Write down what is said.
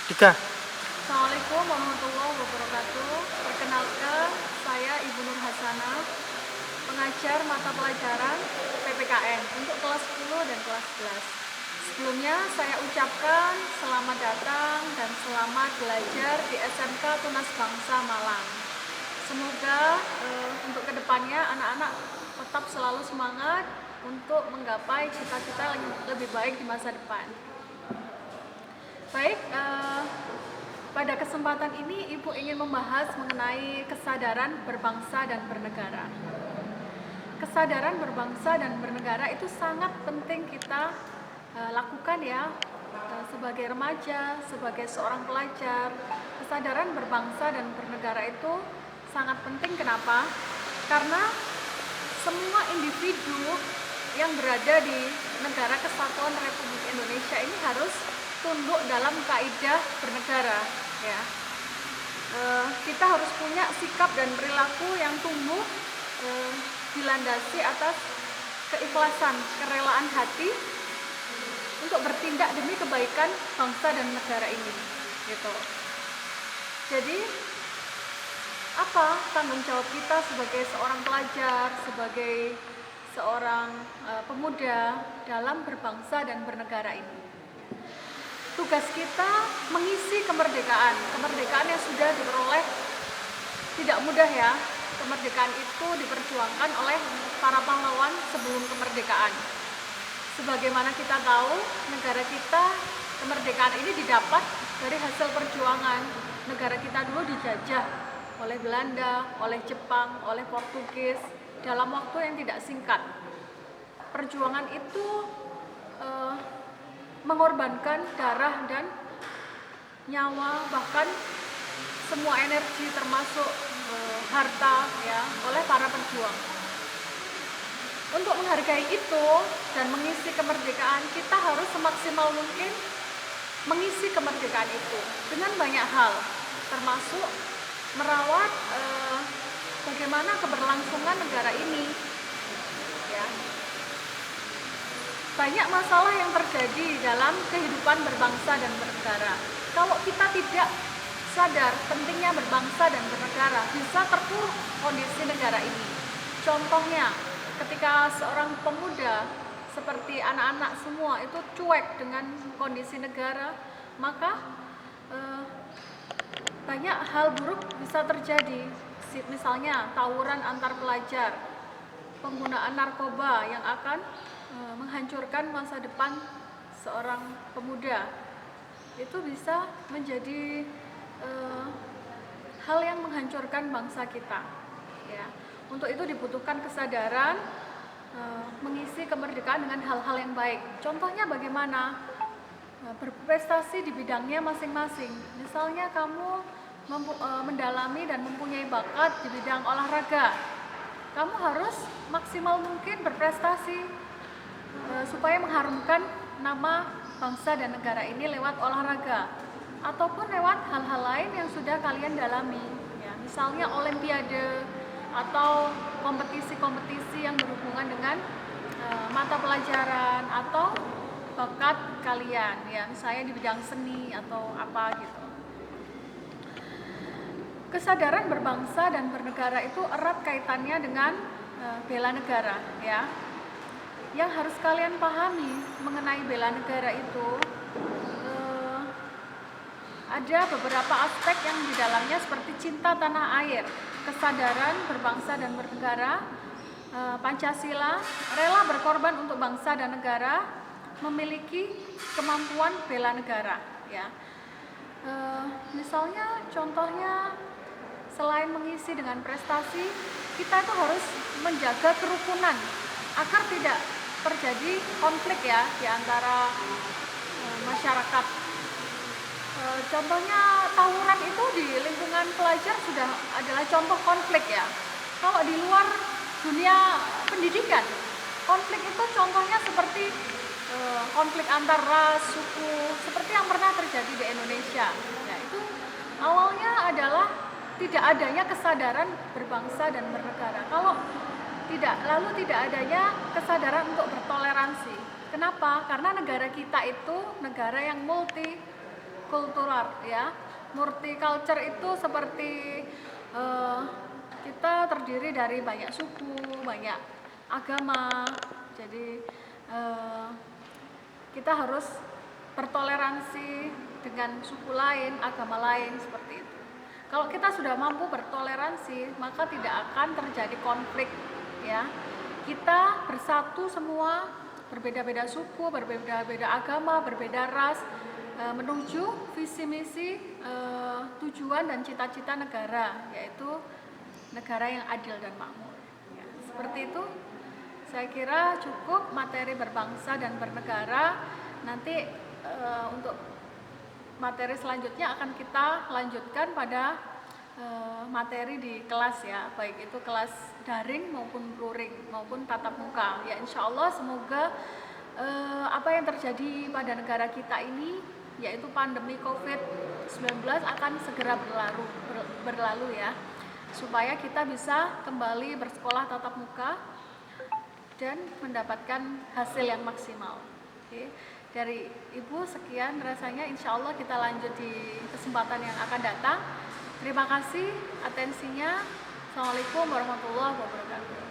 Dika. Assalamualaikum warahmatullahi wabarakatuh. Perkenalkan, saya Ibu Nur Hasanah, pengajar mata pelajaran PPKN untuk kelas 10 dan kelas 11. Sebelumnya saya ucapkan selamat datang dan selamat belajar di SMK Tunas Bangsa Malang. Semoga untuk kedepannya anak-anak tetap selalu semangat untuk menggapai cita-cita yang lebih baik di masa depan. Baik, pada kesempatan ini Ibu ingin membahas mengenai kesadaran berbangsa dan bernegara. Kesadaran berbangsa dan bernegara itu sangat penting kita lakukan ya, sebagai remaja, sebagai seorang pelajar. Kesadaran berbangsa dan bernegara itu sangat penting. Kenapa? Karena semua individu yang berada di negara kesatuan Republik Indonesia ini harus tunduk dalam kaidah bernegara ya. Kita harus punya sikap dan perilaku yang tumbuh dilandasi atas keikhlasan, kerelaan hati untuk bertindak demi kebaikan bangsa dan negara ini gitu. Jadi apa tanggung jawab kita sebagai seorang pelajar, sebagai seorang pemuda dalam berbangsa dan bernegara ini? Tugas kita mengisi kemerdekaan yang sudah diperoleh tidak mudah ya. Kemerdekaan itu diperjuangkan oleh para pahlawan sebelum kemerdekaan. Sebagaimana kita tahu, negara kita kemerdekaan ini didapat dari hasil perjuangan. Negara kita dulu dijajah oleh Belanda, oleh Jepang, oleh Portugis dalam waktu yang tidak singkat. Perjuangan itu mengorbankan darah dan nyawa, bahkan semua energi termasuk harta ya, oleh para pejuang. Untuk menghargai itu dan mengisi kemerdekaan, kita harus semaksimal mungkin mengisi kemerdekaan itu dengan banyak hal, termasuk merawat bagaimana keberlangsungan negara ini ya. Banyak masalah yang terjadi dalam kehidupan berbangsa dan bernegara. Kalau kita tidak sadar pentingnya berbangsa dan bernegara, bisa terpuruk kondisi negara ini. Contohnya, ketika seorang pemuda seperti anak-anak semua itu cuek dengan kondisi negara, maka banyak hal buruk bisa terjadi. Misalnya tawuran antar pelajar, penggunaan narkoba yang akan menghancurkan masa depan seorang pemuda. Itu bisa menjadi hal yang menghancurkan bangsa kita ya. Untuk itu dibutuhkan kesadaran mengisi kemerdekaan dengan hal-hal yang baik. Contohnya bagaimana? Berprestasi di bidangnya masing-masing. Misalnya kamu mendalami dan mempunyai bakat di bidang olahraga, kamu harus maksimal mungkin berprestasi supaya mengharumkan nama bangsa dan negara ini lewat olahraga ataupun lewat hal-hal lain yang sudah kalian dalami ya. Misalnya olimpiade atau kompetisi-kompetisi yang berhubungan dengan mata pelajaran atau bakat kalian ya, misalnya di bidang seni atau apa gitu. Kesadaran berbangsa dan bernegara itu erat kaitannya dengan bela negara ya. Yang harus kalian pahami mengenai bela negara itu ada beberapa aspek yang di dalamnya seperti cinta tanah air, kesadaran berbangsa dan bernegara, Pancasila, rela berkorban untuk bangsa dan negara, memiliki kemampuan bela negara ya. Misalnya contohnya, selain mengisi dengan prestasi, kita itu harus menjaga kerukunan agar tidak terjadi konflik ya di antara masyarakat. Contohnya tawuran itu di lingkungan pelajar sudah adalah contoh konflik ya. Kalau di luar dunia pendidikan, konflik itu contohnya seperti konflik antar ras, suku, seperti yang pernah terjadi di Indonesia. Ya, itu awalnya adalah tidak adanya kesadaran berbangsa dan bernegara. Lalu tidak adanya kesadaran untuk bertoleransi. Kenapa? Karena negara kita itu negara yang multi multikultural ya. Multicultural itu seperti kita terdiri dari banyak suku, banyak agama. Jadi kita harus bertoleransi dengan suku lain, agama lain seperti itu. Kalau kita sudah mampu bertoleransi, maka tidak akan terjadi konflik ya. Kita bersatu semua, berbeda-beda suku, berbeda-beda agama, berbeda ras, menuju visi misi, tujuan dan cita-cita negara, yaitu negara yang adil dan makmur ya. Seperti itu, saya kira cukup materi berbangsa dan bernegara. Nanti untuk materi selanjutnya akan kita lanjutkan pada materi di kelas ya, baik itu kelas daring maupun luring maupun tatap muka ya. Insya Allah semoga apa yang terjadi pada negara kita ini, yaitu pandemi COVID-19, akan segera berlalu ya, supaya kita bisa kembali bersekolah tatap muka dan mendapatkan hasil yang maksimal. Oke. Dari Ibu sekian rasanya, insya Allah kita lanjut di kesempatan yang akan datang. Terima kasih atensinya. Assalamualaikum warahmatullahi wabarakatuh.